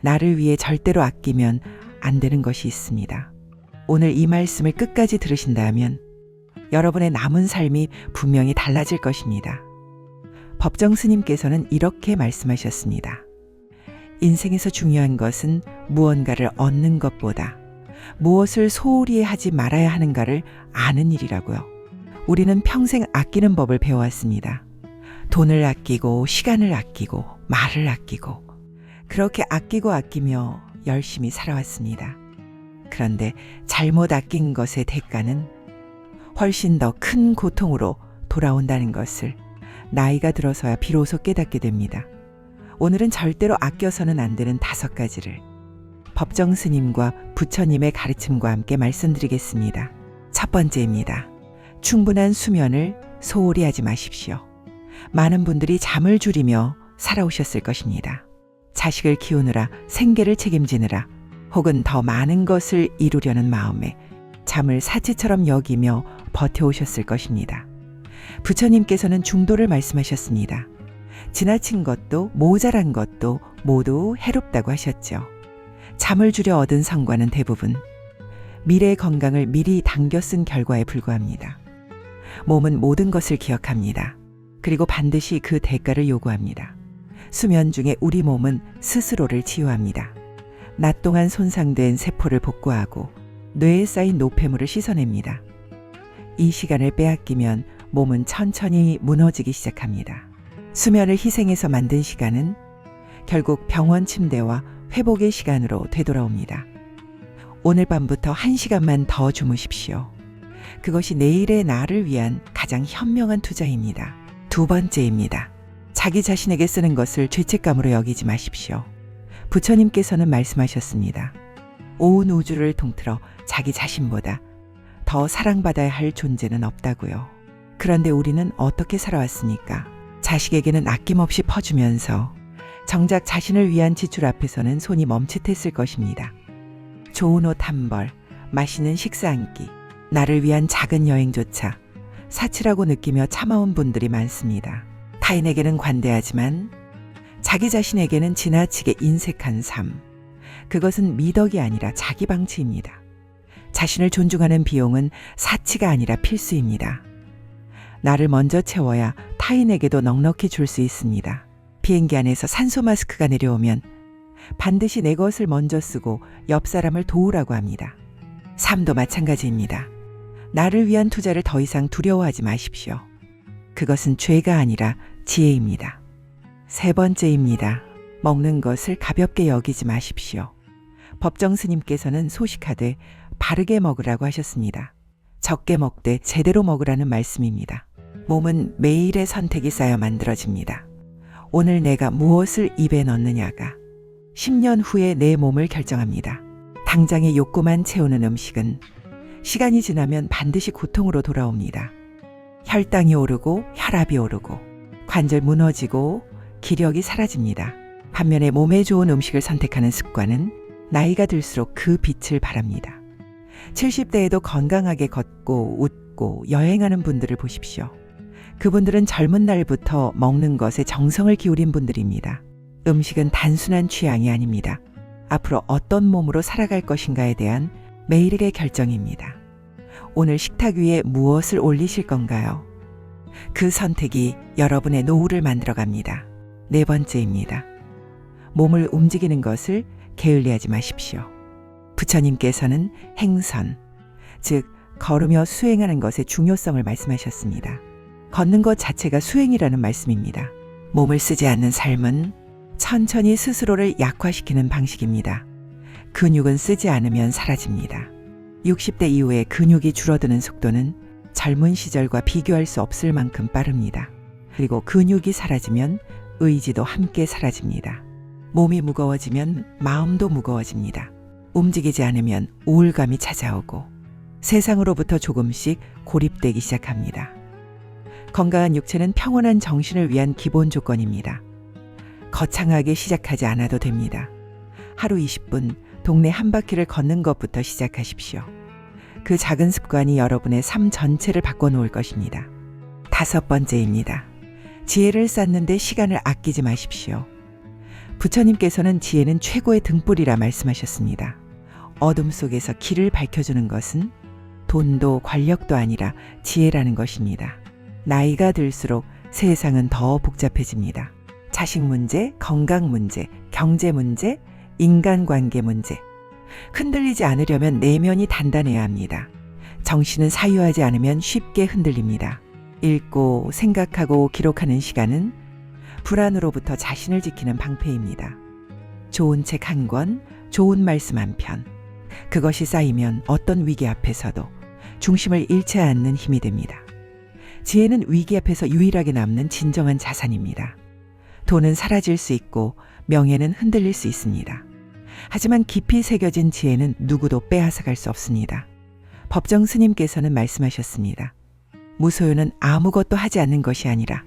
나를 위해 절대로 아끼면 안 되는 것이 있습니다. 오늘 이 말씀을 끝까지 들으신다면 여러분의 남은 삶이 분명히 달라질 것입니다. 법정 스님께서는 이렇게 말씀하셨습니다. 인생에서 중요한 것은 무언가를 얻는 것보다 무엇을 소홀히 하지 말아야 하는가를 아는 일이라고요. 우리는 평생 아끼는 법을 배워왔습니다. 돈을 아끼고 시간을 아끼고 말을 아끼고 그렇게 아끼며 열심히 살아왔습니다. 그런데 잘못 아낀 것의 대가는 훨씬 더 큰 고통으로 돌아온다는 것을 나이가 들어서야 비로소 깨닫게 됩니다. 오늘은 절대로 아껴서는 안 되는 5가지를 법정 스님과 부처님의 가르침과 함께 말씀드리겠습니다. 첫 번째입니다. 충분한 수면을 소홀히 하지 마십시오. 많은 분들이 잠을 줄이며 살아오셨을 것입니다. 자식을 키우느라, 생계를 책임지느라, 혹은 더 많은 것을 이루려는 마음에 잠을 사치처럼 여기며 버텨오셨을 것입니다. 부처님께서는 중도를 말씀하셨습니다. 지나친 것도 모자란 것도 모두 해롭다고 하셨죠. 잠을 줄여 얻은 성과는 대부분 미래의 건강을 미리 당겨 쓴 결과에 불과합니다. 몸은 모든 것을 기억합니다. 그리고 반드시 그 대가를 요구합니다. 수면 중에 우리 몸은 스스로를 치유합니다. 낮 동안 손상된 세포를 복구하고 뇌에 쌓인 노폐물을 씻어냅니다. 이 시간을 빼앗기면 몸은 천천히 무너지기 시작합니다. 수면을 희생해서 만든 시간은 결국 병원 침대와 회복의 시간으로 되돌아옵니다. 오늘 밤부터 1시간만 더 주무십시오. 그것이 내일의 나를 위한 가장 현명한 투자입니다. 두 번째입니다. 자기 자신에게 쓰는 것을 죄책감으로 여기지 마십시오. 부처님께서는 말씀하셨습니다. 온 우주를 통틀어 자기 자신보다 더 사랑받아야 할 존재는 없다고요. 그런데 우리는 어떻게 살아왔습니까? 자식에게는 아낌없이 퍼주면서 정작 자신을 위한 지출 앞에서는 손이 멈칫했을 것입니다. 좋은 옷 한 벌, 맛있는 식사 한 끼, 나를 위한 작은 여행조차 사치라고 느끼며 참아온 분들이 많습니다. 타인에게는 관대하지만 자기 자신에게는 지나치게 인색한 삶. 그것은 미덕이 아니라 자기 방치입니다. 자신을 존중하는 비용은 사치가 아니라 필수입니다. 나를 먼저 채워야 타인에게도 넉넉히 줄 수 있습니다. 비행기 안에서 산소 마스크가 내려오면 반드시 내 것을 먼저 쓰고 옆 사람을 도우라고 합니다. 삶도 마찬가지입니다. 나를 위한 투자를 더 이상 두려워하지 마십시오. 그것은 죄가 아니라 지혜입니다. 세 번째입니다. 먹는 것을 가볍게 여기지 마십시오. 법정 스님께서는 소식하되 바르게 먹으라고 하셨습니다. 적게 먹되 제대로 먹으라는 말씀입니다. 몸은 매일의 선택이 쌓여 만들어집니다. 오늘 내가 무엇을 입에 넣느냐가 10년 후에 내 몸을 결정합니다. 당장의 욕구만 채우는 음식은 시간이 지나면 반드시 고통으로 돌아옵니다. 혈당이 오르고 혈압이 오르고 관절 무너지고 기력이 사라집니다. 반면에 몸에 좋은 음식을 선택하는 습관은 나이가 들수록 그 빛을 발합니다. 70대에도 건강하게 걷고 웃고 여행하는 분들을 보십시오. 그분들은 젊은 날부터 먹는 것에 정성을 기울인 분들입니다. 음식은 단순한 취향이 아닙니다. 앞으로 어떤 몸으로 살아갈 것인가에 대한 매일의 결정입니다. 오늘 식탁 위에 무엇을 올리실 건가요? 그 선택이 여러분의 노후를 만들어갑니다. 네 번째입니다. 몸을 움직이는 것을 게을리하지 마십시오. 부처님께서는 행선, 즉 걸으며 수행하는 것의 중요성을 말씀하셨습니다. 걷는 것 자체가 수행이라는 말씀입니다. 몸을 쓰지 않는 삶은 천천히 스스로를 약화시키는 방식입니다. 근육은 쓰지 않으면 사라집니다. 60대 이후에 근육이 줄어드는 속도는 젊은 시절과 비교할 수 없을 만큼 빠릅니다. 그리고 근육이 사라지면 의지도 함께 사라집니다. 몸이 무거워지면 마음도 무거워집니다. 움직이지 않으면 우울감이 찾아오고 세상으로부터 조금씩 고립되기 시작합니다. 건강한 육체는 평온한 정신을 위한 기본 조건입니다. 거창하게 시작하지 않아도 됩니다. 하루 20분 동네 한 바퀴를 걷는 것부터 시작하십시오. 그 작은 습관이 여러분의 삶 전체를 바꿔놓을 것입니다. 다섯 번째입니다. 지혜를 쌓는데 시간을 아끼지 마십시오. 부처님께서는 지혜는 최고의 등불이라 말씀하셨습니다. 어둠 속에서 길을 밝혀주는 것은 돈도 권력도 아니라 지혜라는 것입니다. 나이가 들수록 세상은 더 복잡해집니다. 자식 문제, 건강 문제, 경제 문제, 인간관계 문제. 흔들리지 않으려면 내면이 단단해야 합니다. 정신은 사유하지 않으면 쉽게 흔들립니다. 읽고 생각하고 기록하는 시간은 불안으로부터 자신을 지키는 방패입니다. 좋은 책 한 권, 좋은 말씀 한 편. 그것이 쌓이면 어떤 위기 앞에서도 중심을 잃지 않는 힘이 됩니다. 지혜는 위기 앞에서 유일하게 남는 진정한 자산입니다. 돈은 사라질 수 있고 명예는 흔들릴 수 있습니다. 하지만 깊이 새겨진 지혜는 누구도 빼앗아갈 수 없습니다. 법정 스님께서는 말씀하셨습니다. 무소유는 아무것도 하지 않는 것이 아니라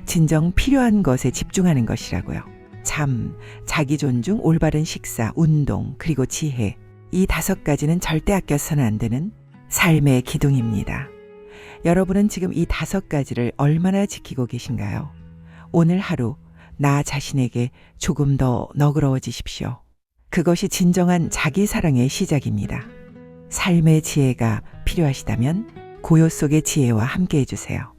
진정 필요한 것에 집중하는 것이라고요. 잠, 자기 존중, 올바른 식사, 운동, 그리고 지혜. 이 5가지는 절대 아껴서는 안 되는 삶의 기둥입니다. 여러분은 지금 이 5가지를 얼마나 지키고 계신가요? 오늘 하루 나 자신에게 조금 더 너그러워지십시오. 그것이 진정한 자기 사랑의 시작입니다. 삶의 지혜가 필요하시다면 고요 속의 지혜와 함께 해주세요.